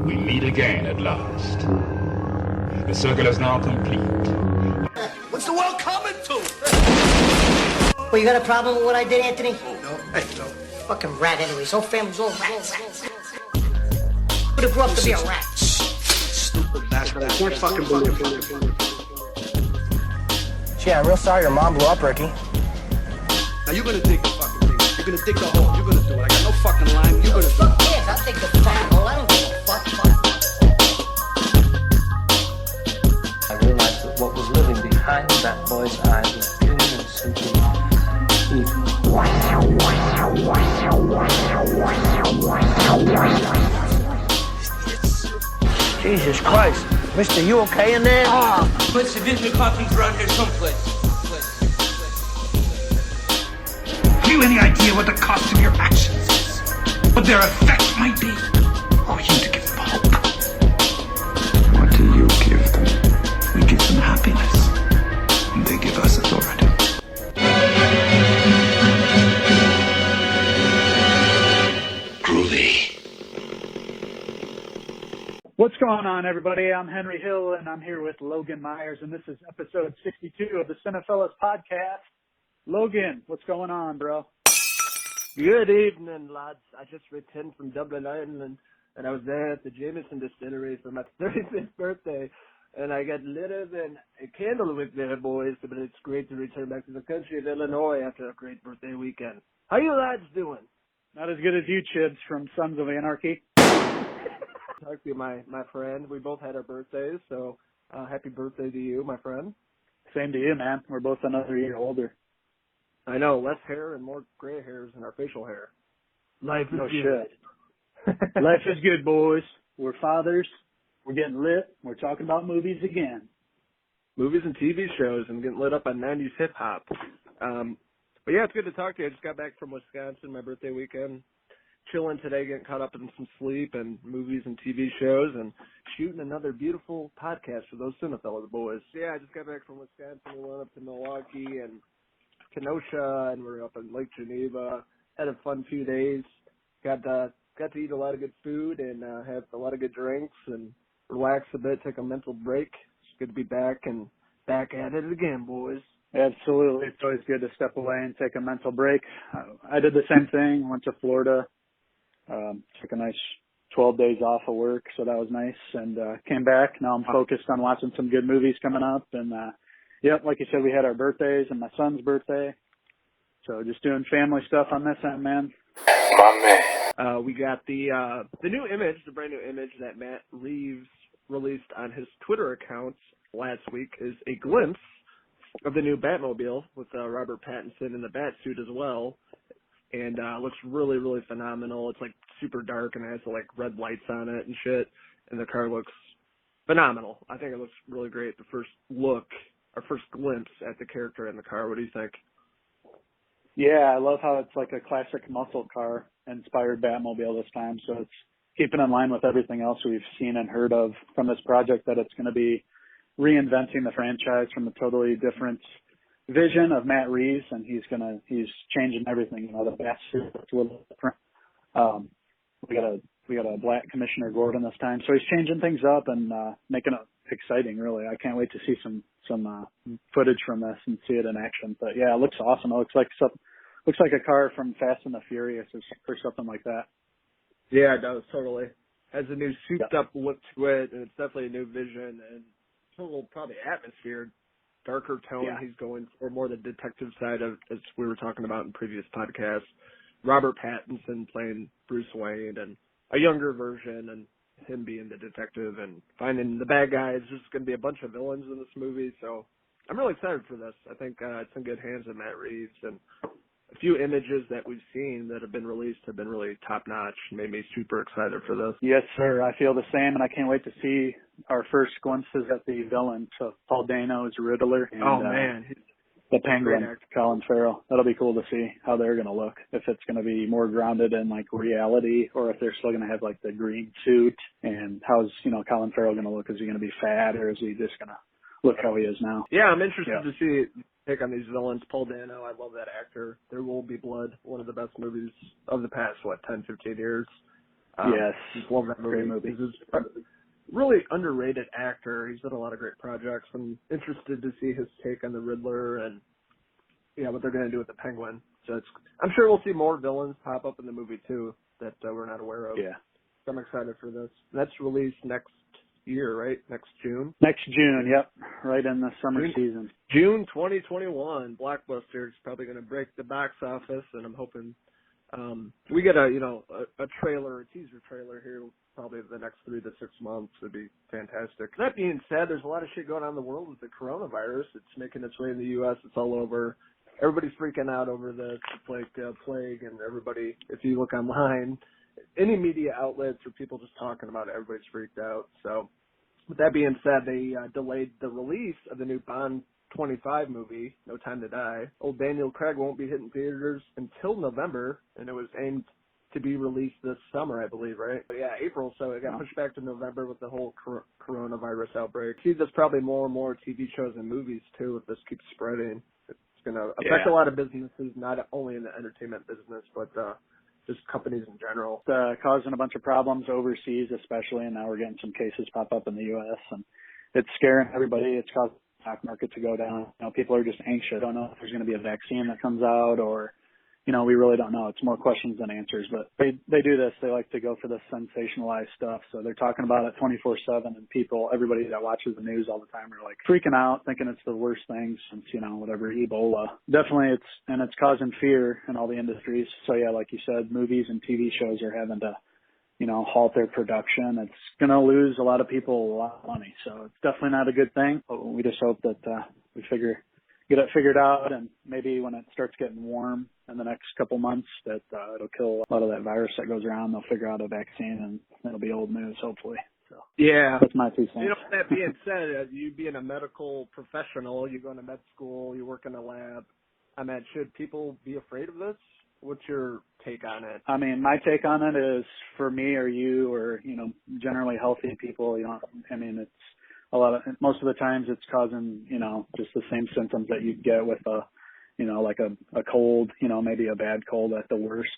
We meet again at last. The circle is now complete. What's the world coming to? Well, you got a problem with what I did, Anthony? Oh, no. Hey, no. Fucking rat anyways. Whole family's all rats. Would have grew up to be a rat. Stupid bastard. I can't fucking believe it. Gee, I'm real sorry your mom blew up, Ricky. Now you're gonna dig the fucking thing. You're gonna dig the hole. You're gonna do it. I got no fucking line. You're gonna do it. Yes, I'll take the fucking hole. I don't give a fuck. I realized that what was living behind that boy's eyes was pure and simply evil. Jesus Christ. Mister, you okay in there? Put some Disney coffees around here someplace. Have you any idea what the cost of your actions is? What their effect might be? Or are you to give them hope? What do you give them? We give them happiness. And they give us authority. Groovy. What's going on, everybody? I'm Henry Hill, and I'm here with Logan Myerz, and this is episode 62 of the Cinephellas Podcast. Logan, what's going on, bro? Good evening, lads. I just returned from Dublin, Ireland, and I was there at the Jameson Distillery for my 35th birthday, and I got litter than a candlewick there, boys, but it's great to return back to the country of Illinois after a great birthday weekend. How you lads doing? Not as good as you, Chibs, from Sons of Anarchy. Talk to you, my friend. We both had our birthdays, so happy birthday to you, my friend. Same to you, man. We're both another year older. I know, less hair and more gray hairs in our facial hair. Life is No good. shit. Life is good, boys. We're fathers. We're getting lit. We're talking about movies again. Movies and TV shows and getting lit up on 90s hip-hop. But yeah, it's good to talk to you. I just got back from Wisconsin, my birthday weekend. Chilling today, getting caught up in some sleep and movies and TV shows and shooting another beautiful podcast for those Cinephellas boys. Yeah, I just got back from Wisconsin. We went up to Milwaukee and Kenosha, and we're up in Lake Geneva. Had a fun few days. Got to eat a lot of good food and have a lot of good drinks and relax a bit, take a mental break. It's good to be back and back at it again, boys. Absolutely. It's always good to step away and take a mental break. I did the same thing. Went to Florida. Took a nice 12 days off of work, so that was nice, and came back. Now I'm focused on watching some good movies coming up, and yep, like you said, we had our birthdays and my son's birthday, so just doing family stuff on this end, man. My man. We got the new image, the brand new image that Matt Reeves released on his Twitter account last week is a glimpse of the new Batmobile with Robert Pattinson in the bat suit as well. And looks really, really phenomenal. It's like super dark and it has like red lights on it and shit. And the car looks phenomenal. I think it looks really great. The first look, our first glimpse at the character in the car. What do you think? Yeah, I love how it's like a classic muscle car inspired Batmobile this time. So it's keeping in line with everything else we've seen and heard of from this project, that it's going to be reinventing the franchise from a totally different vision of Matt Reeves, and he's changing everything. You know, the bat suit is a little different. We got a black Commissioner Gordon this time, so he's changing things up and making it exciting. Really, I can't wait to see some footage from this and see it in action. But yeah, it looks awesome. It looks like a car from Fast and the Furious or something like that. Yeah, it does, totally. Has a new souped up look to it, and it's definitely a new vision and total probably atmosphere. Darker tone. Yeah. He's going for more the detective side of, as we were talking about in previous podcasts. Robert Pattinson playing Bruce Wayne and a younger version, and him being the detective and finding the bad guys. There's going to be a bunch of villains in this movie, so I'm really excited for this. I think it's in good hands of Matt Reeves, and a few images that we've seen that have been released have been really top-notch. Made me super excited for this. Yes, sir. I feel the same, and I can't wait to see our first glimpses at the villain. So Paul Dano's Riddler. And, man. The Penguin, Colin Farrell. That'll be cool to see how they're going to look. If it's going to be more grounded in, like, reality, or if they're still going to have, like, the green suit. And how's, Colin Farrell going to look? Is he going to be fat, or is he just going to look how he is now? Yeah, I'm interested to see take on these villains. Paul Dano, I love that actor. There Will Be Blood, one of the best movies of the past, 10, 15 years. Yes. Just love that movie. Great movie. He's a really underrated actor. He's done a lot of great projects. I'm interested to see his take on the Riddler and what they're going to do with the Penguin. So I'm sure we'll see more villains pop up in the movie too that we're not aware of. Yeah. So I'm excited for this. That's released next year, right? Next June? Next June, yep. Right in the summer season. June 2021. Blockbuster is probably going to break the box office, and I'm hoping we get a trailer, a teaser trailer here probably the next 3 to 6 months. Would be fantastic. That being said, there's a lot of shit going on in the world with the coronavirus. It's making its way in the U.S. It's all over. Everybody's freaking out over this. It's like plague, and everybody, if you look online, any media outlets or people just talking about it, everybody's freaked out. So with that being said, they delayed the release of the new Bond 25 movie, No Time to Die. Old Daniel Craig won't be hitting theaters until November, and it was aimed to be released this summer, I believe, right? But yeah, April, so it got pushed back to November with the whole coronavirus outbreak. See, there's probably more and more TV shows and movies, too, if this keeps spreading. It's going to affect a lot of businesses, not only in the entertainment business, but just companies in general. It's causing a bunch of problems overseas, especially, and now we're getting some cases pop up in the U.S., and it's scaring everybody. It's causing the stock market to go down. People are just anxious. Don't know if there's going to be a vaccine that comes out, or we really don't know. It's more questions than answers, but they do this. They like to go for the sensationalized stuff. So they're talking about it 24/7, and everybody that watches the news all the time are like freaking out, thinking it's the worst thing since, whatever, Ebola. Definitely it's causing fear in all the industries. So yeah, like you said, movies and TV shows are having to, halt their production. It's going to lose a lot of people a lot of money. So it's definitely not a good thing, but we just hope that we get it figured out, and maybe when it starts getting warm in the next couple months, that it'll kill a lot of that virus that goes around. They'll figure out a vaccine, and it'll be old news, hopefully. So yeah, that's my 2 cents. That being said, you being a medical professional, you go to med school, you work in a lab. Should people be afraid of this? What's your take on it? My take on it is, for me or you or generally healthy people, it's most of the times it's causing, just the same symptoms that you get with like a cold, maybe a bad cold at the worst.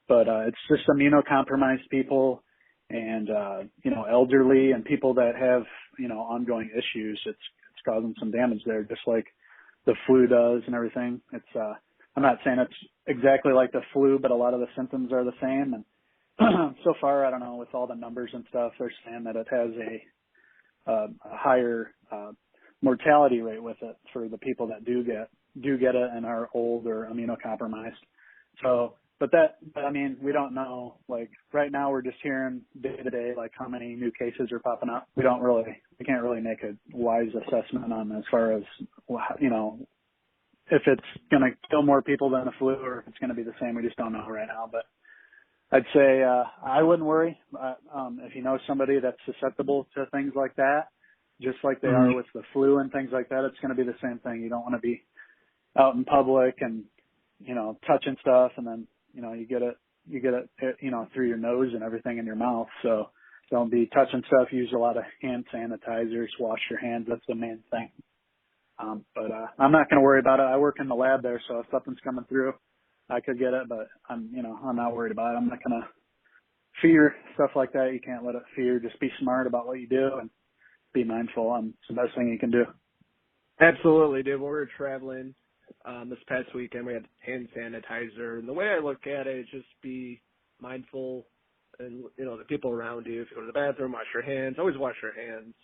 But it's just immunocompromised people and, elderly and people that have, ongoing issues. It's causing some damage there, just like the flu does and everything. It's, I'm not saying it's exactly like the flu, but a lot of the symptoms are the same. And so far, I don't know, with all the numbers and stuff, they're saying that it has a higher mortality rate with it for the people that do get it and are old or immunocompromised. So, we don't know. Like right now, we're just hearing day to day, like how many new cases are popping up. We can't really make a wise assessment on as far as if it's going to kill more people than the flu or if it's going to be the same. We just don't know right now. But I'd say I wouldn't worry. If you know somebody that's susceptible to things like that, just like they are with the flu and things like that, it's going to be the same thing. You don't want to be out in public and, touching stuff, and then, you get it, through your nose and everything in your mouth. So don't be touching stuff. Use a lot of hand sanitizers. Wash your hands. That's the main thing. But I'm not going to worry about it. I work in the lab there, so if something's coming through, I could get it, but I'm not worried about it. I'm not going to fear stuff like that. You can't let it fear. Just be smart about what you do and be mindful. It's the best thing you can do. Absolutely, dude. When we were traveling this past weekend, we had hand sanitizer. And the way I look at it is just be mindful and, the people around you. If you go to the bathroom, wash your hands. Always wash your hands.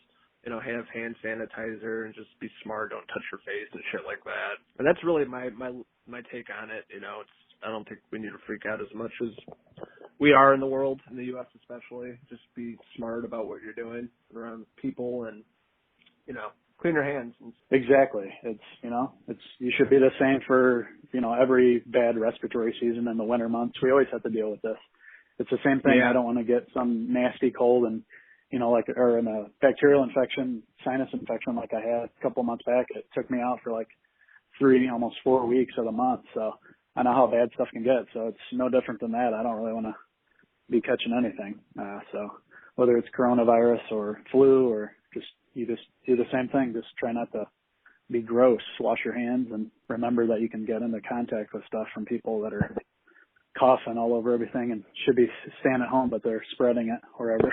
Have hand sanitizer and just be smart. Don't touch your face and shit like that. And that's really my take on it. I don't think we need to freak out as much as we are in the world, in the U.S. especially. Just be smart about what you're doing around people and, clean your hands. Exactly. It's you should be the same for, every bad respiratory season in the winter months. We always have to deal with this. It's the same thing. Yeah. I don't want to get some nasty cold and, or in a bacterial infection, sinus infection like I had a couple months back. It took me out for like 3, almost 4 weeks of the month. So I know how bad stuff can get. So it's no different than that. I don't really want to be catching anything. So whether it's coronavirus or flu or you just do the same thing. Just try not to be gross. Wash your hands and remember that you can get into contact with stuff from people that are coughing all over everything and should be staying at home, but they're spreading it wherever.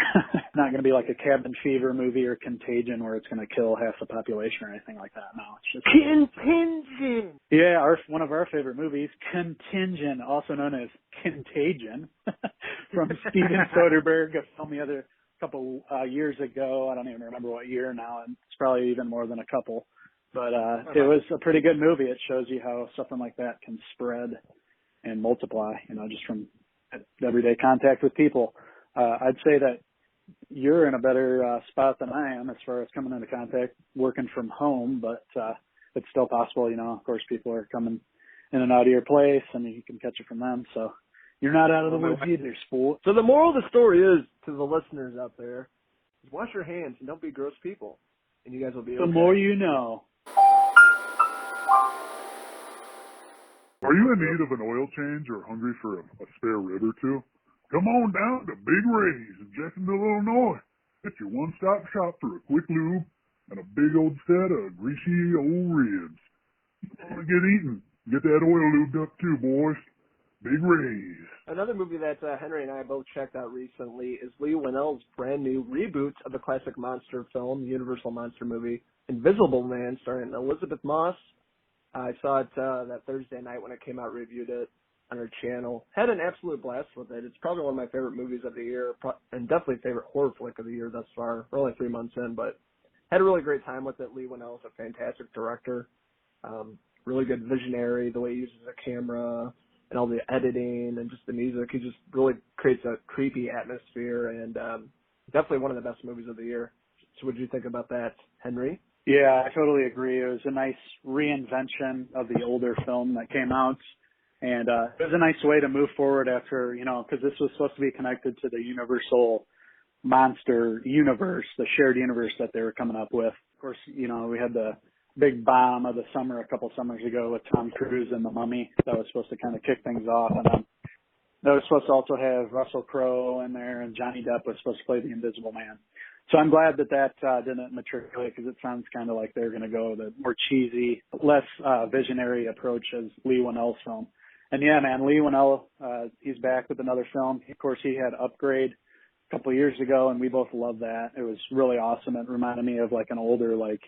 Not going to be like a cabin fever movie or Contagion where it's going to kill half the population or anything like that. No, it's just Contagion. Yeah, one of our favorite movies, Contagion, also known as Contagion, from Steven Soderbergh, a film the other couple years ago. I don't even remember what year now, and it's probably even more than a couple. But it was a pretty good movie. It shows you how something like that can spread and multiply, just from everyday contact with people. I'd say that you're in a better spot than I am as far as coming into contact working from home, but it's still possible, of course, people are coming in and out of your place and you can catch it from them. So you're not out of the woods either, sport. So the moral of the story is, to the listeners out there, is wash your hands and don't be gross people, and you guys will be okay. The more you know. Are you in need of an oil change or hungry for a spare rib or two? Come on down to Big Ray's in Jacksonville, Illinois. It's your one-stop shop for a quick lube and a big old set of greasy old ribs. You want to get eating. Get that oil lubed up too, boys. Big Ray's. Another movie that Henry and I both checked out recently is Lee Winnell's brand new reboot of the classic monster film, Universal monster movie, Invisible Man, starring Elizabeth Moss. I saw it that Thursday night when it came out, reviewed it on our channel. Had an absolute blast with it. It's probably one of my favorite movies of the year, and definitely favorite horror flick of the year thus far. We're only 3 months in, but had a really great time with it. Lee Winnell is a fantastic director. Really good visionary, the way he uses a camera and all the editing and just the music. He just really creates a creepy atmosphere, and definitely one of the best movies of the year. So what did you think about that, Henry? Yeah, I totally agree. It was a nice reinvention of the older film that came out. And it was a nice way to move forward after, because this was supposed to be connected to the Universal monster universe, the shared universe that they were coming up with. Of course, we had the big bomb of the summer a couple summers ago with Tom Cruise and The Mummy. That was supposed to kind of kick things off. And then that was supposed to also have Russell Crowe in there, and Johnny Depp was supposed to play the Invisible Man. So I'm glad that didn't matriculate, because it sounds kind of like they're going to go the more cheesy, less visionary approach as Lee Winnell's film. And yeah, man, Lee Winnell, he's back with another film. Of course, he had Upgrade a couple of years ago, and we both loved that. It was really awesome. It reminded me of like an older, like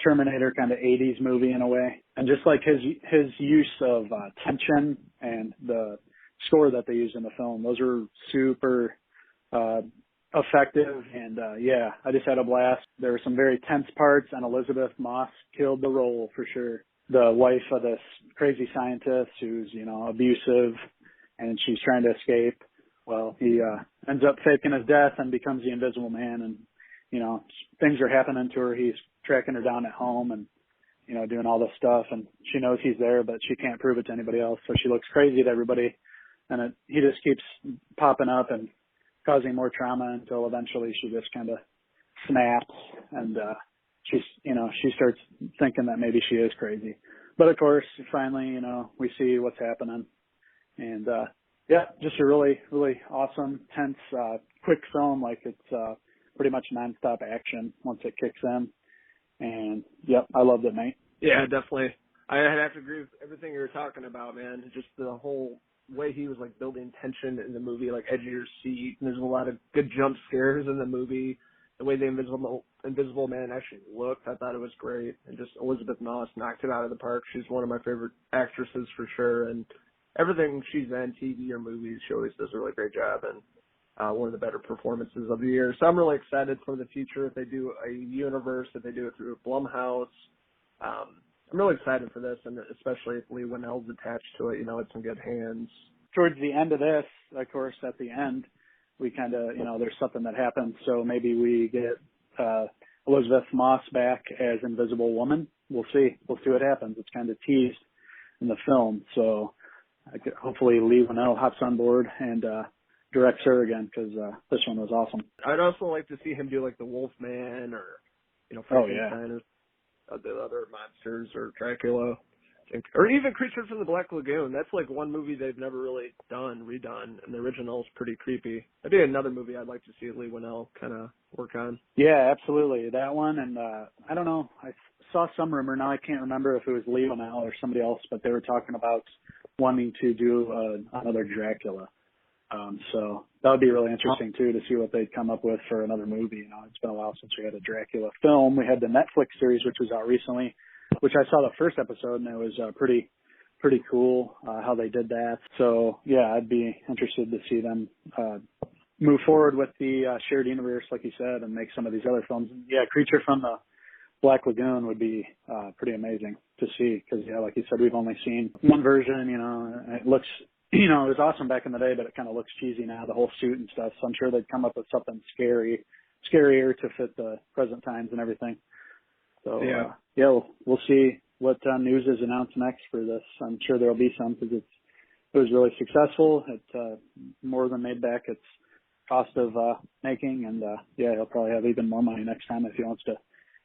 Terminator kind of 80s movie in a way. And just like his use of tension and the score that they used in the film, those were super effective, and yeah, I just had a blast. There were some very tense parts, and Elizabeth Moss killed the role for sure. The wife of this crazy scientist who's, abusive, and she's trying to escape. Well, he ends up faking his death and becomes the Invisible Man, and, things are happening to her. He's tracking her down at home and, doing all this stuff, and she knows he's there, but she can't prove it to anybody else, so she looks crazy to everybody, and he just keeps popping up and causing more trauma until eventually she just kind of snaps, and she starts thinking that maybe she is crazy. But of course, finally, we see what's happening, and yeah, just a really, really awesome, tense, quick film. Like it's pretty much nonstop action once it kicks in, and yep, I loved it, mate. Yeah, definitely. I have to agree with everything you were talking about, man. Just the whole way he was like building tension in the movie, like edge of your seat, and there's a lot of good jump scares in the movie. The way the Invisible Man actually looked, I thought it was great. And just Elizabeth Moss knocked it out of the park. She's one of my favorite actresses for sure. And everything she's in, TV or movies, she always does a really great job. And one of the better performances of the year. So I'm really excited for the future if they do a universe, if they do it through Blumhouse. I'm really excited for this, and especially if Lee Winnell's attached to it, it's in good hands. Towards the end of this, of course, at the end, we kind of, there's something that happens. So maybe we get Elizabeth Moss back as Invisible Woman. We'll see. We'll see what happens. It's kind of teased in the film. So hopefully Lee Winnell hops on board and directs her again, because this one was awesome. I'd also like to see him do like the Wolfman or, Frankenstein or the other monsters, or Dracula, or even Creature from the Black Lagoon. That's like one movie they've never really redone, and the original is pretty creepy. That'd be another movie I'd like to see Lee Winnell kind of work on. Yeah, absolutely. That one, and I don't know, I saw some rumor. Now I can't remember if it was Leo now or somebody else, but they were talking about wanting to do another Dracula. So that would be really interesting too, to see what they'd come up with for another movie. You know, it's been a while since we had a Dracula film. We had the Netflix series, which was out recently, which I saw the first episode, and it was pretty cool how they did that. So yeah, I'd be interested to see them move forward with the shared universe, like you said, and make some of these other films. Yeah, Creature from the Black Lagoon would be pretty amazing to see, because yeah, like you said, we've only seen one version. You know, and it looks, you know, it was awesome back in the day, but it kind of looks cheesy now, the whole suit and stuff. So I'm sure they'd come up with something scarier to fit the present times and everything. So yeah, we'll see what news is announced next for this. I'm sure there'll be some, because it was really successful. It more than made back its cost of making, and yeah, he'll probably have even more money next time if he wants to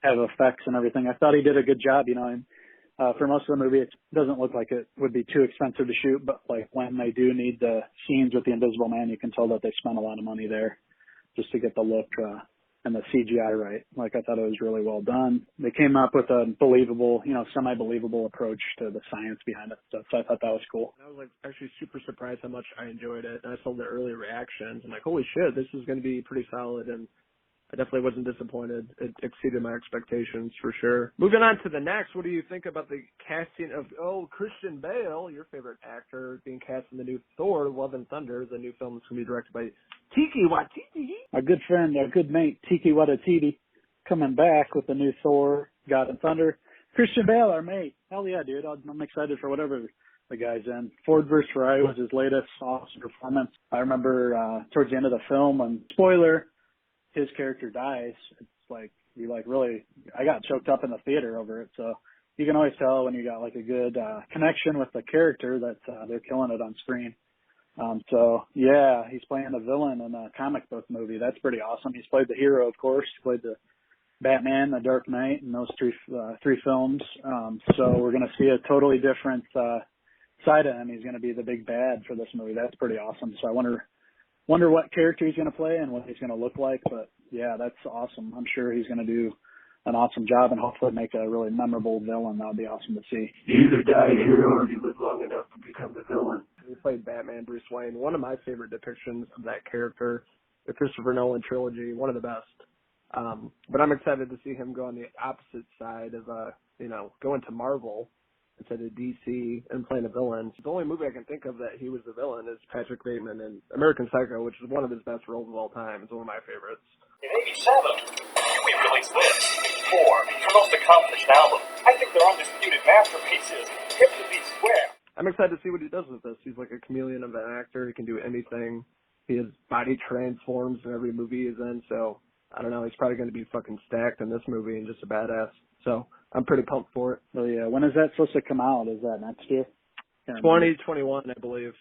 have effects and everything. I thought he did a good job, you know, and for most of the movie, it doesn't look like it would be too expensive to shoot, but like when they do need the scenes with the Invisible Man, you can tell that they spent a lot of money there just to get the look and the CGI right. Like, I thought it was really well done. They came up with a believable, you know, semi-believable approach to the science behind it. So I thought that was cool. I was like actually super surprised how much I enjoyed it. And I saw the early reactions. I'm like, holy shit, this is going to be pretty solid. And I definitely wasn't disappointed. It exceeded my expectations for sure. Moving on to the next, what do you think about the casting of Christian Bale, your favorite actor, being cast in the new Thor: Love and Thunder, the new film that's going to be directed by Taika Waititi? Our good friend, our good mate, Taika Waititi, coming back with the new Thor: God and Thunder. Christian Bale, our mate. Hell yeah, dude. I'm excited for whatever the guy's in. Ford vs. Ferrari was his latest awesome performance. I remember towards the end of the film, and spoiler, his character dies. It's like, I got choked up in the theater over it. So you can always tell when you got like a good connection with the character that they're killing it on screen. So yeah, he's playing the villain in a comic book movie. That's pretty awesome. He's played the hero, of course. He played the Batman, the Dark Knight, and those three films. So we're going to see a totally different side of him. He's going to be the big bad for this movie. That's pretty awesome. So I wonder what character he's going to play and what he's going to look like. But yeah, that's awesome. I'm sure he's going to do an awesome job and hopefully make a really memorable villain. That would be awesome to see. You either die here or you live long enough to become the villain. He played Batman, Bruce Wayne. One of my favorite depictions of that character, the Christopher Nolan trilogy, one of the best. But I'm excited to see him go on the opposite side of, going to Marvel instead of DC and playing a villain. The only movie I can think of that he was the villain is Patrick Bateman in American Psycho, which is one of his best roles of all time. It's one of my favorites. In 87, we released this, 4, your most accomplished album. I think they're undisputed masterpieces. Hip to be square. I'm excited to see what he does with this. He's like a chameleon of an actor. He can do anything. His body transforms in every movie he's in, so I don't know. He's probably going to be fucking stacked in this movie and just a badass. So I'm pretty pumped for it. Oh yeah. When is that supposed to come out? Is that next year? 2021, I believe.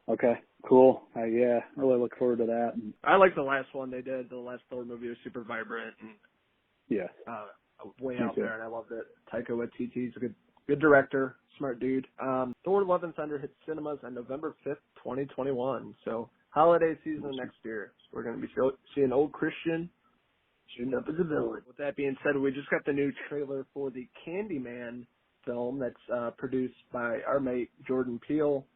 Okay, cool. Yeah, really look forward to that. And I like the last one they did. The last Thor movie was super vibrant and yeah, way out there, and I loved it. Taika Waititi's a good director, smart dude. Thor: Love and Thunder hits cinemas on November 5th, 2021. So holiday season next year. We're going to be seeing old Christian shooting up as a villain. With that being said, we just got the new trailer for the Candyman film that's produced by our mate Jordan Peele.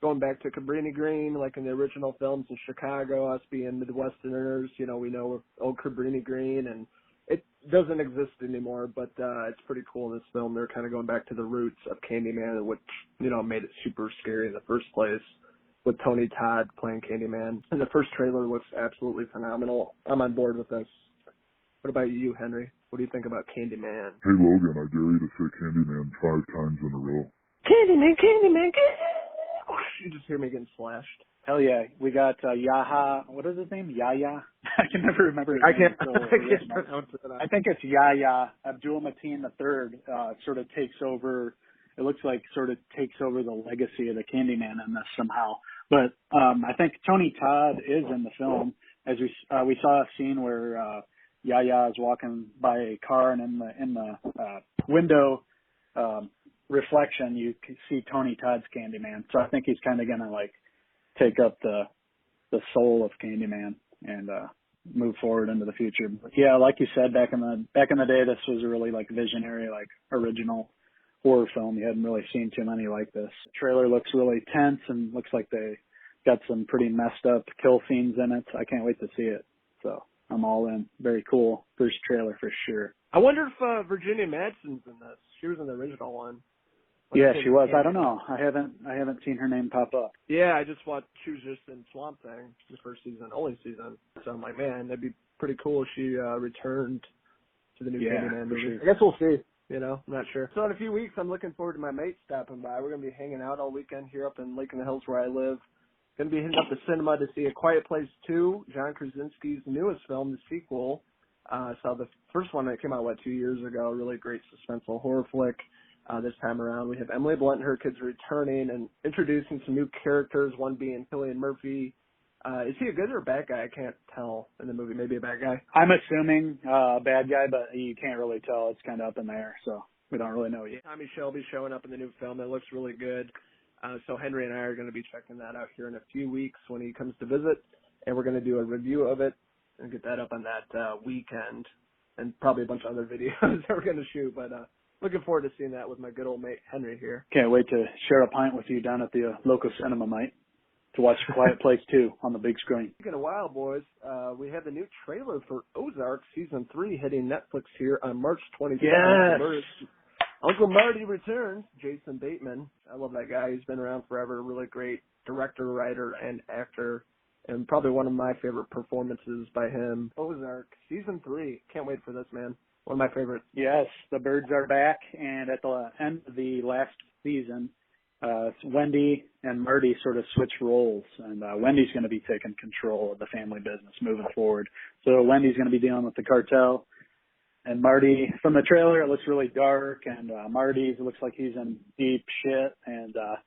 Going back to Cabrini Green, like in the original films in Chicago, us being Midwesterners, we know old Cabrini Green, and it doesn't exist anymore, but it's pretty cool in this film. They're kind of going back to the roots of Candyman, which, made it super scary in the first place, with Tony Todd playing Candyman. And the first trailer looks absolutely phenomenal. I'm on board with this. What about you, Henry? What do you think about Candyman? Hey, Logan, I dare you to say Candyman 5 times in a row. Candyman, Candyman, Candyman. You just hear me getting slashed. Hell yeah. We got Yaha. What is his name? Yahya? I can never remember his name. I can't pronounce it. I think it's Yahya Abdul-Mateen III sort of takes over. It looks like sort of takes over the legacy of the Candyman in this somehow. But I think Tony Todd is in the film. As we saw a scene where Yahya is walking by a car, and in the window reflection, you can see Tony Todd's Candyman. So I think he's kind of gonna like take up the soul of Candyman, and move forward into the future. But yeah, like you said, back in the day, this was a really like visionary, like original horror film. You hadn't really seen too many like this. The trailer looks really tense and looks like they got some pretty messed up kill scenes in it. I can't wait to see it. So I'm all in. Very cool. First trailer for sure. I wonder if Virginia Madsen's in this. She was in the original one. Yeah, she was. I don't know. I haven't seen her name pop up. Yeah, I just watched. She was just in Swamp Thing, the first season, only season. So I'm like, man, that'd be pretty cool if she returned to the new Candyman movie. Sure. I guess we'll see. You know, I'm not sure. So in a few weeks, I'm looking forward to my mate stopping by. We're gonna be hanging out all weekend here up in Lake in the Hills where I live. Gonna be hitting up the cinema to see A Quiet Place 2, John Krasinski's newest film, the sequel. Saw the first one that came out 2 years ago. Really great suspenseful horror flick. This time around, we have Emily Blunt and her kids returning and introducing some new characters, one being Cillian Murphy. Is he a good or a bad guy? I can't tell in the movie. Maybe a bad guy? I'm assuming a bad guy, but you can't really tell. It's kind of up in the air, so we don't really know yet. Tommy Shelby showing up in the new film. It looks really good. So Henry and I are going to be checking that out here in a few weeks when he comes to visit, and we're going to do a review of it and get that up on that weekend, and probably a bunch of other videos that we're going to shoot, but looking forward to seeing that with my good old mate Henry here. Can't wait to share a pint with you down at the local cinema, mate, to watch Quiet Place 2 on the big screen. Speaking of wild, boys, we have the new trailer for Ozark Season 3 hitting Netflix here on March 27th. Yes! Uncle Marty returns, Jason Bateman. I love that guy. He's been around forever. Really great director, writer, and actor. And probably one of my favorite performances by him. Ozark Season 3. Can't wait for this, man. One of my favorites. Yes, the birds are back, and at the end of the last season, Wendy and Marty sort of switch roles, and Wendy's going to be taking control of the family business moving forward. So Wendy's going to be dealing with the cartel, and Marty, from the trailer, it looks really dark, and Marty looks like he's in deep shit, and of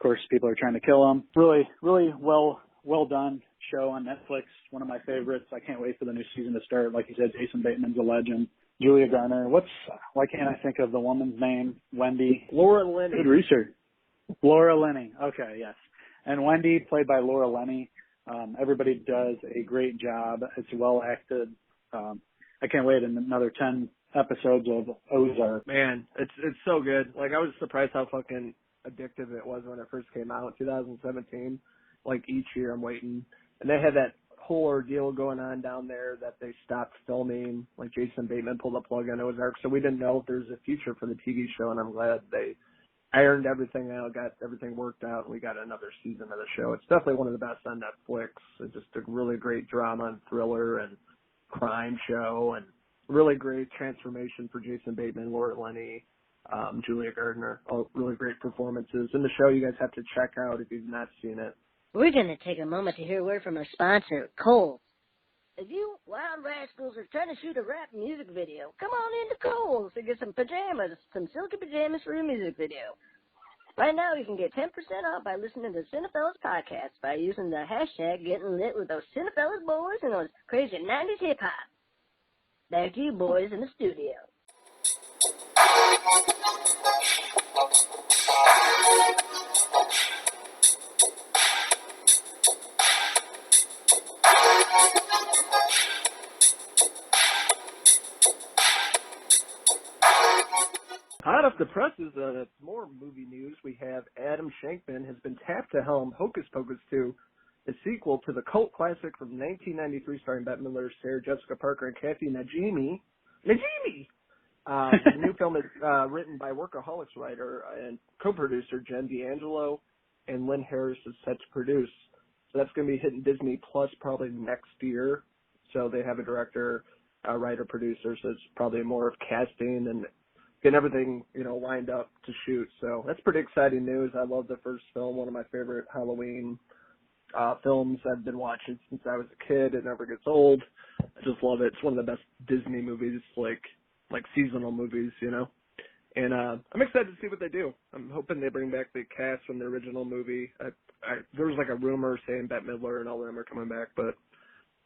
course, people are trying to kill him. Really, really well done show on Netflix. One of my favorites. I can't wait for the new season to start. Like you said, Jason Bateman's a legend. Julia Garner. Why can't I think of the woman's name? Wendy. Laura Linney. Good research. Laura Linney. Okay, yes. And Wendy, played by Laura Linney. Everybody does a great job. It's well acted. I can't wait in another 10 episodes of Ozark. Man, it's so good. Like, I was surprised how fucking addictive it was when it first came out in 2017. Like, each year I'm waiting. And they had that whole ordeal going on down there that they stopped filming. Like, Jason Bateman pulled the plug on Ozark, so we didn't know if there's a future for the TV show, and I'm glad they ironed everything out, got everything worked out, and we got another season of the show. It's definitely one of the best on Netflix. It's just a really great drama and thriller and crime show, and really great transformation for Jason Bateman, Laura Linney, Julia Gardner. All really great performances. In the show you guys have to check out if you've not seen it. We're going to take a moment to hear a word from our sponsor, Kohl's. If you wild rascals are trying to shoot a rap music video, come on into Kohl's to get some pajamas, some silky pajamas for your music video. Right now, you can get 10% off by listening to Cinephellas Podcast by using the hashtag Getting Lit with those Cinephellas boys and those crazy 90s hip-hop. Back to you boys in the studio. Hot off the presses, more movie news. We have Adam Shankman has been tapped to helm Hocus Pocus 2, a sequel to the cult classic from 1993 starring Bette Midler, Sarah Jessica Parker, and Kathy Najimy. The new film is written by Workaholics writer and co-producer Jen D'Angelo, and Lynn Harris is set to produce. So that's going to be hitting Disney Plus probably next year. So they have a director, writer, producer, so it's probably more of casting and getting everything, lined up to shoot. So that's pretty exciting news. I love the first film, one of my favorite Halloween films I've been watching since I was a kid. It never gets old. I just love it. It's one of the best Disney movies, like seasonal movies, And I'm excited to see what they do. I'm hoping they bring back the cast from the original movie. There was a rumor saying Bette Midler and all of them are coming back, but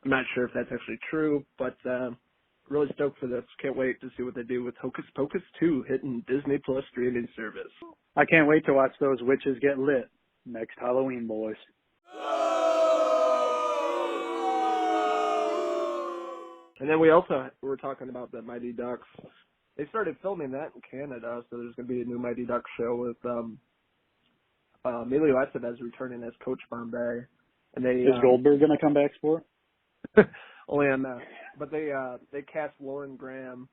I'm not sure if that's actually true. But really stoked for this. Can't wait to see what they do with Hocus Pocus 2 hitting Disney Plus streaming service. I can't wait to watch those witches get lit next Halloween, boys. And then we were talking about the Mighty Ducks. They started filming that in Canada, so there's going to be a new Mighty Ducks show with Emilio Estevez returning as Coach Bombay. And is Goldberg going to come back for it? Only on that. But they cast Lauren Graham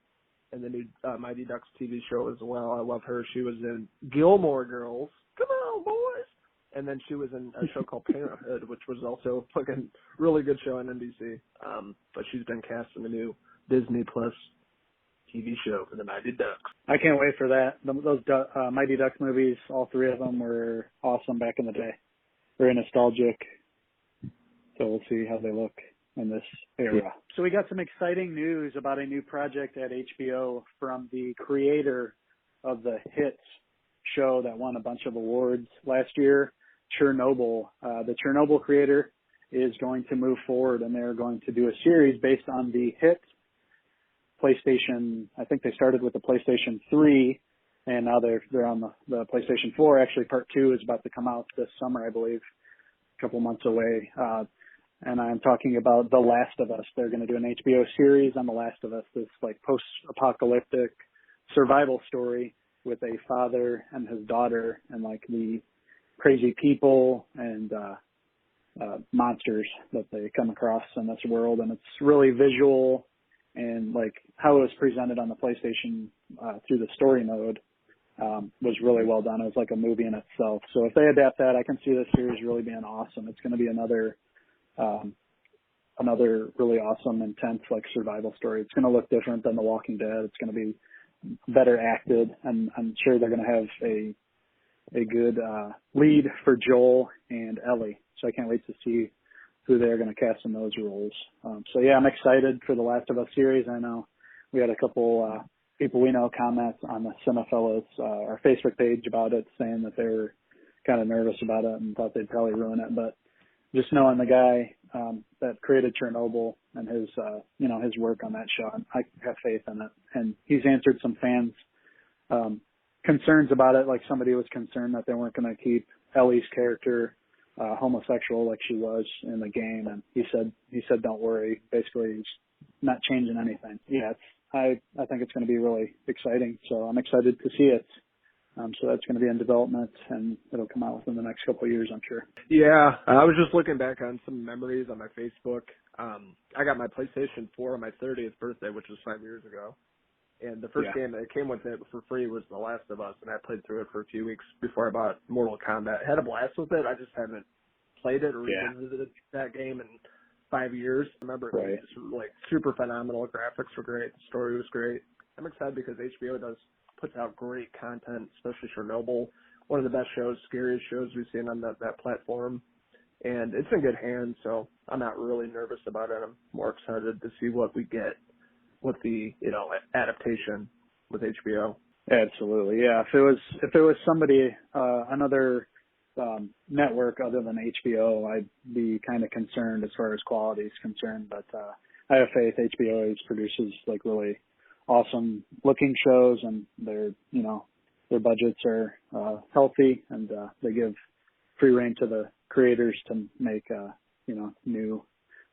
in the new Mighty Ducks TV show as well. I love her. She was in Gilmore Girls. Come on, boys! And then she was in a show called Parenthood, which was also a fucking really good show on NBC. But she's been cast in the new Disney Plus TV show for the Mighty Ducks. I can't wait for that. Those Mighty Ducks movies, all three of them were awesome back in the day. Very nostalgic. So we'll see how they look in this era. So we got some exciting news about a new project at HBO from the creator of the hit show that won a bunch of awards last year, Chernobyl. The Chernobyl creator is going to move forward, and they're going to do a series based on the hit PlayStation. I think they started with the PlayStation 3, and now they're on the PlayStation 4. Actually, part 2 is about to come out this summer, I believe, a couple months away. And I'm talking about The Last of Us. They're going to do an HBO series on The Last of Us, this like post-apocalyptic survival story with a father and his daughter and like the crazy people and monsters that they come across in this world. And it's really visual, and like how it was presented on the PlayStation through the story mode was really well done. It was like a movie in itself. So if they adapt that, I can see this series really being awesome. It's going to be another really awesome, intense, like survival story. It's going to look different than The Walking Dead. It's going to be better acted, and I'm sure they're going to have a good lead for Joel and Ellie. So I can't wait to see who they're going to cast in those roles. So yeah, I'm excited for the Last of Us series. I know we had a couple people we know comment on the Cinephellas, our Facebook page about it, saying that they were kind of nervous about it and thought they'd probably ruin it. But just knowing the guy that created Chernobyl and his his work on that show, I have faith in it. And he's answered some fans' concerns about it. Like somebody was concerned that they weren't going to keep Ellie's character homosexual like she was in the game, and he said don't worry. Basically, he's not changing anything. Yeah, I think it's going to be really exciting. So I'm excited to see it. So that's going to be in development, and it'll come out within the next couple of years, I'm sure. Yeah, I was just looking back on some memories on my Facebook. I got my PlayStation 4 on my 30th birthday, which was 5 years ago. And the first game that came with it for free was The Last of Us, and I played through it for a few weeks before I bought Mortal Kombat. I had a blast with it. I just haven't played it or revisited that game in 5 years. I remember it was just, like, super phenomenal. Graphics were great. The story was great. I'm excited because HBO puts out great content, especially Chernobyl. One of the best shows, scariest shows we've seen on that platform. And it's in good hands, so I'm not really nervous about it. I'm more excited to see what we get with the, adaptation with HBO. Absolutely. Yeah. If it was somebody, another network other than HBO, I'd be kind of concerned as far as quality is concerned, but I have faith. HBO always produces like really awesome looking shows, and their budgets are healthy, and they give free rein to the creators to make new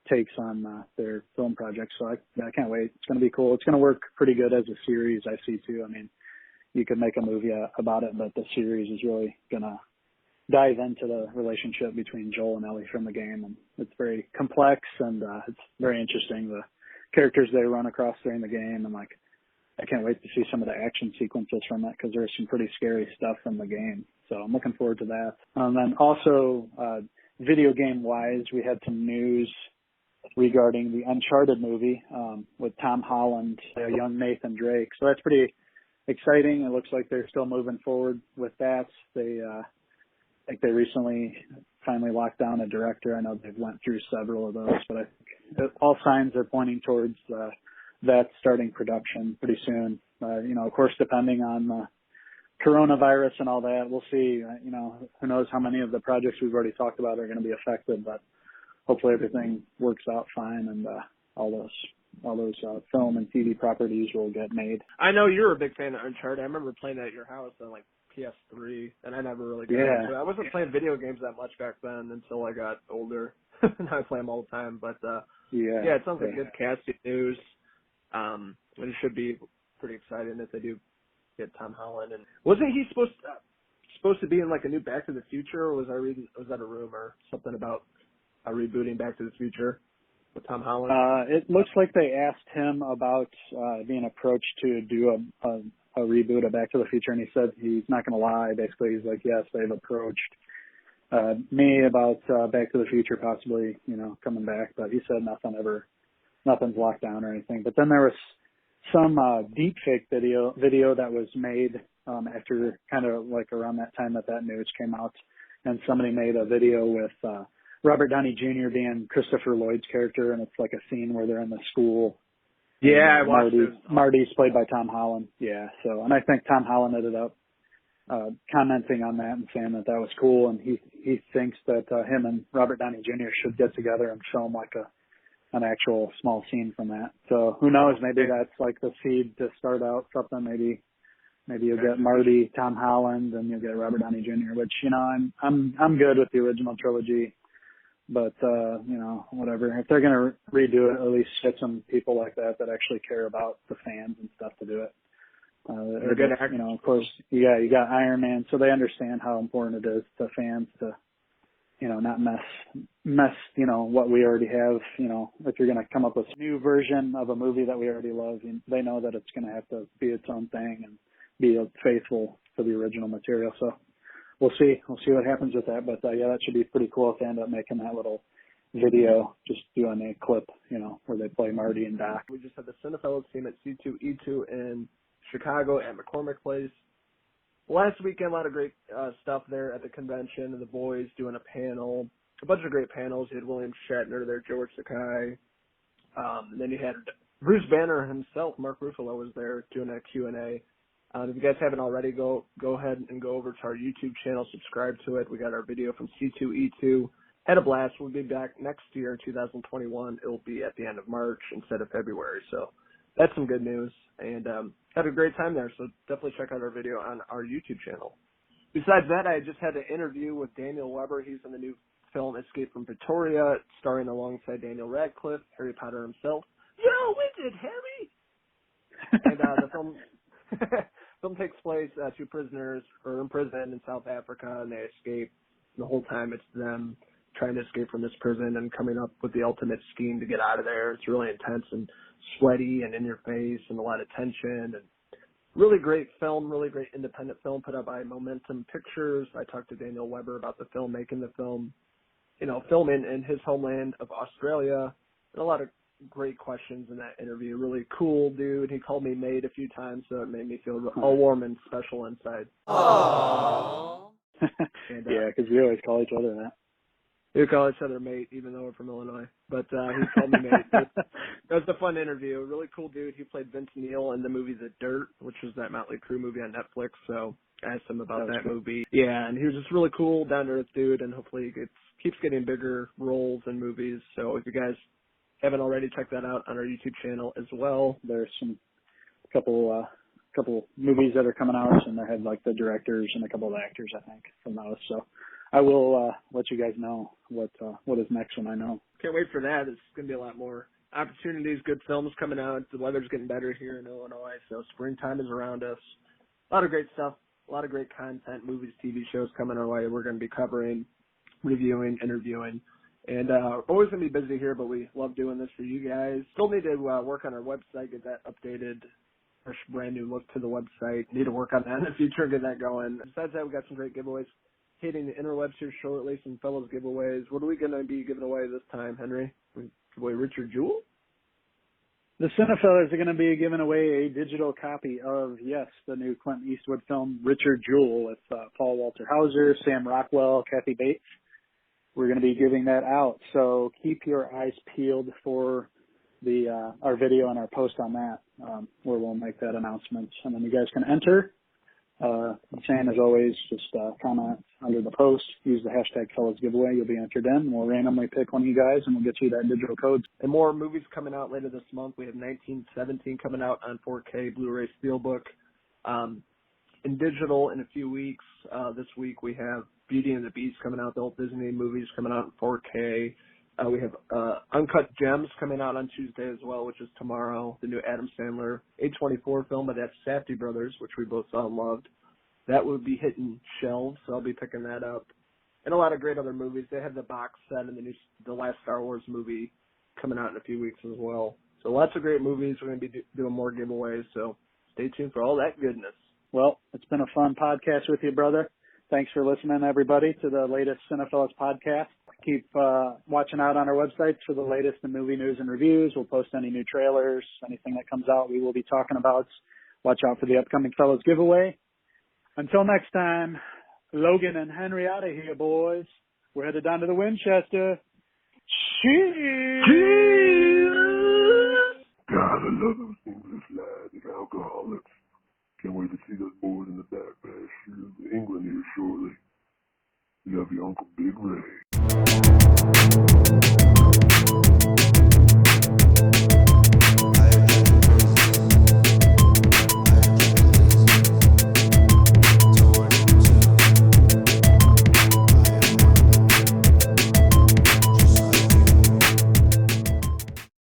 takes on their film projects. So I can't wait. It's going to be cool. It's going to work pretty good as a series, I see too. I mean, you could make a movie about it, but the series is really going to dive into the relationship between Joel and Ellie from the game, and it's very complex, and it's very interesting, the characters they run across during the game, and like I can't wait to see some of the action sequences from it, because there's some pretty scary stuff in the game. So I'm looking forward to that. And then also video game wise, we had some news regarding the Uncharted movie with Tom Holland, a young Nathan Drake. So that's pretty exciting. It looks like they're still moving forward with that. They I think they recently finally locked down a director. I know they've went through several of those, but I think all signs are pointing towards that starting production pretty soon. Of course, depending on coronavirus and all that, we'll see. Who knows how many of the projects we've already talked about are going to be affected, but hopefully everything works out fine, and all those film and TV properties will get made. I know you're a big fan of Uncharted. I remember playing that at your house on like PS3, and I never really got into it. I wasn't playing video games that much back then until I got older. Now I play them all the time, but Yeah, it sounds like good casting news. And it should be pretty exciting if they do get Tom Holland. And wasn't he supposed to be in like a new Back to the Future, or was that a rumor? Something about rebooting Back to the Future with Tom Holland? It looks like they asked him about being approached to do a reboot of Back to the Future, and he said he's not going to lie. Basically, he's like, yes, they've approached me about Back to the Future possibly, coming back, but he said nothing's locked down or anything. But then there was some deep fake video that was made after kind of like around that time that news came out, and somebody made a video with Robert Downey Jr. being Christopher Lloyd's character, and it's like a scene where they're in the school. Yeah, I watched it. Marty's played by Tom Holland. Yeah, so, and I think Tom Holland ended up commenting on that and saying that was cool, and he thinks that him and Robert Downey Jr. should get together and film like an actual small scene from that. So who knows? Maybe that's like the seed to start out something. Maybe you'll get Marty, Tom Holland, and you'll get Robert Downey Jr. Which I'm good with the original trilogy, but whatever. If they're gonna redo it, at least get some people like that actually care about the fans and stuff to do it. They're good actors. Of course, you got Iron Man, so they understand how important it is to fans to, not mess, what we already have. If you're going to come up with a new version of a movie that we already love, they know that it's going to have to be its own thing and be faithful to the original material. So we'll see what happens with that. But that should be pretty cool if they end up making that little video, just doing a clip, where they play Marty and Doc. We just had the Cinephellas team at C2E2 in Chicago at McCormick Place. Last weekend, a lot of great stuff there at the convention, and the boys doing a panel, a bunch of great panels. You had William Shatner there, George Takei, and then you had Bruce Banner himself, Mark Ruffalo was there doing a Q&A. If you guys haven't already, go ahead and go over to our YouTube channel, subscribe to it. We got our video from C2E2. Had a blast. We'll be back next year, 2021. It'll be at the end of March instead of February, so that's some good news. And had a great time there, so definitely check out our video on our YouTube channel. Besides that, I just had an interview with Daniel Weber. He's in the new film Escape from Pretoria, starring alongside Daniel Radcliffe, Harry Potter himself. Yo, wizard, Harry! And the film takes place, two prisoners are in prison in South Africa, and they escape. The whole time it's them trying to escape from this prison and coming up with the ultimate scheme to get out of there. It's really intense and sweaty and in your face and a lot of tension, and really great film, really great independent film put out by Momentum Pictures. I talked to Daniel Weber about the film, making the film, filming in his homeland of Australia, and a lot of great questions in that interview. Really cool dude. He called me mate a few times, so it made me feel all warm and special inside. Aww. And, yeah, because we always call each other that. We call each other mate, even though we're from Illinois. But he called me mate. It was a fun interview. Really cool dude. He played Vince Neil in the movie The Dirt, which was that Motley Crue movie on Netflix. So I asked him about that movie. Yeah, and he was just really cool, down-to-earth dude, and hopefully he keeps getting bigger roles in movies. So if you guys haven't already, check that out on our YouTube channel as well. There's some couple movies that are coming out, and they have like the directors and a couple of actors, I think, from those. So I will let you guys know what is next when I know. Can't wait for that. It's going to be a lot more opportunities, good films coming out. The weather's getting better here in Illinois, so springtime is around us. A lot of great stuff, a lot of great content, movies, TV shows coming our way. We're going to be covering, reviewing, interviewing. And we're always going to be busy here, but we love doing this for you guys. Still need to work on our website, get that updated, fresh, brand new look to the website. Need to work on that in the future, get that going. Besides that, we got some great giveaways hitting the interwebs here shortly, some fellows giveaways. What are we going to be giving away this time, Henry? We give away Richard Jewell? The Cinephellas are going to be giving away a digital copy of, the new Clint Eastwood film, Richard Jewell, with Paul Walter Hauser, Sam Rockwell, Kathy Bates. We're going to be giving that out, so keep your eyes peeled for our video and our post on that, where we'll make that announcement. And then you guys can enter. Same as always, just comment under the post, use the hashtag Fellas Giveaway. You'll be entered in. We'll randomly pick one of you guys, and we'll get you that digital code. And more movies coming out later this month. We have 1917 coming out on 4K Blu-ray Steelbook. In digital in a few weeks. This week we have Beauty and the Beast coming out, the old Disney movies coming out in 4K. We have Uncut Gems coming out on Tuesday as well, which is tomorrow. The new Adam Sandler A24 film by that Safdie brothers, which we both saw and loved. That will be hitting shelves, so I'll be picking that up. And a lot of great other movies. They have the box set and the last Star Wars movie coming out in a few weeks as well. So lots of great movies. We're going to be doing more giveaways, so stay tuned for all that goodness. Well, it's been a fun podcast with you, brother. Thanks for listening, everybody, to the latest Cinephellas Podcast. Keep watching out on our websites for the latest in movie news and reviews. We'll post any new trailers, anything that comes out we will be talking about. Watch out for the upcoming Fellas giveaway. Until next time, Logan and Henry out of here, boys. We're headed down to the Winchester. Cheers! Cheers! God, I love those English lads and alcoholics. Can't wait to see those boys in the back pasture of England here shortly. Love you, Uncle Big Ray.